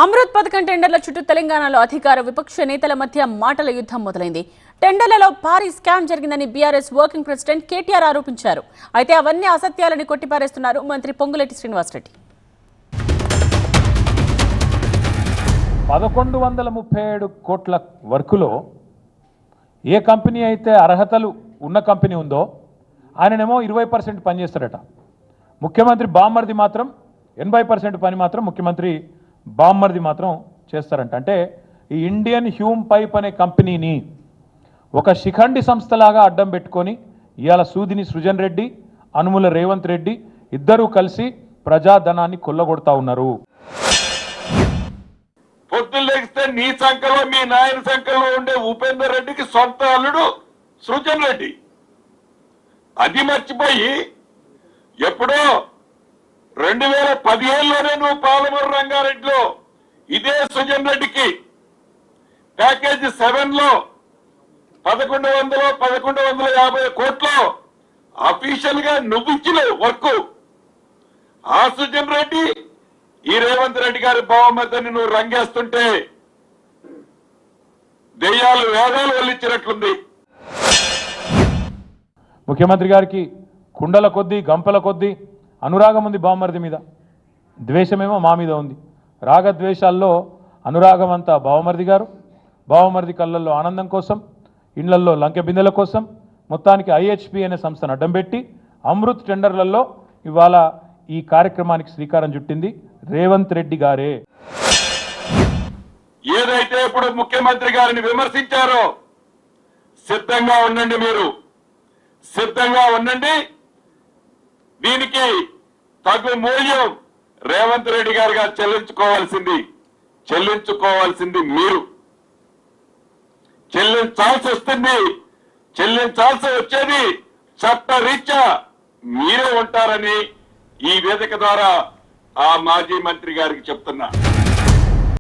అమృత్ పథకం టెండర్ల చుట్టూ తెలంగాణలో అధికార విపక్ష నేతల మధ్య మాటల యుద్ధం మొదలైంది. టెండర్లలో భారీ స్కామ్ జరిగిందని బీఆర్ఎస్ వర్కింగ్ ప్రెసిడెంట్ కేటీఆర్ ఆరోపించారు. అయితే అవన్నీ అసత్యాలని కొట్టిపారేస్తున్నారు మంత్రి పొంగులేటి శ్రీనివాసరెడ్డి. 1137 కోట్ల వర్కులో ఏ కంపెనీ అయితే అర్హతలు ఉన్న కంపెనీ ఉందో ఆయననేమో 20% పనిచేస్తారట. ముఖ్యమంత్రి బామ్మర్ది మాత్రం 80% పని మాత్రం ముఖ్యమంత్రి బామ్మర్ది మాత్రం చేస్తారంట. అంటే ఈ ఇండియన్ హ్యూమ్ పైప్ అనే కంపెనీని ఒక శిఖండి సంస్థలాగా అడ్డం పెట్టుకొని ఇవాళ సూదిని సృజన్ రెడ్డి, అనుముల రేవంత్ రెడ్డి ఇద్దరూ కలిసి ప్రజాధనాన్ని కొల్లగొడతా ఉన్నారు. పొద్దున్న లేస్తే నీ సంఖ్యలో మీ నాయన సంఖ్యలో ఉండే ఉపేందర్ రెడ్డికి సొంత అల్లుడు సృజన్ రెడ్డి. అది మర్చిపోయి ఎప్పుడో 2015లోనే నువ్వు పాలమూరు రంగారెడ్డిలో ఇదే సృజన్ రెడ్డికి ప్యాకేజీ 7లో 1150 కోట్లు అఫీషియల్ గా నువ్వు ఇచ్చిన వర్క్. ఆ సృజన్ రెడ్డి ఈ రేవంత్ రెడ్డి గారి బావమర్దని నువ్వు రంగేస్తుంటే దెయ్యాలు వేదాలు వల్లించినట్లుంది. ముఖ్యమంత్రి గారికి కుండల కొద్దీ గంపల కొద్దీ అనురాగం ఉంది బావమర్ది మీద, ద్వేషమేమో మా మీద ఉంది. రాగద్వేషాల్లో అనురాగం అంతా బావమర్ది గారు, బావమర్ది కళ్ళల్లో ఆనందం కోసం, ఇళ్లల్లో లంకె బిందెల కోసం మొత్తానికి ఐహెచ్పి అనే సంస్థను అడ్డం పెట్టి అమృత్ టెండర్లలో ఇవాళ ఈ కార్యక్రమానికి శ్రీకారం చుట్టింది రేవంత్ రెడ్డి గారే. ఏదైతే ఇప్పుడు ముఖ్యమంత్రి గారిని విమర్శించారో సిద్ధంగా ఉండండి, మీరు సిద్ధంగా ఉండండి. దీనికి తగు మూల్యం రేవంత్ రెడ్డి గారు చెల్లించుకోవాల్సింది మీరు. చెల్లించాల్సి వచ్చేది చట్టరీత్యా మీరే ఉంటారని ఈ వేదిక ద్వారా ఆ మాజీ మంత్రి గారికి చెప్తున్నా.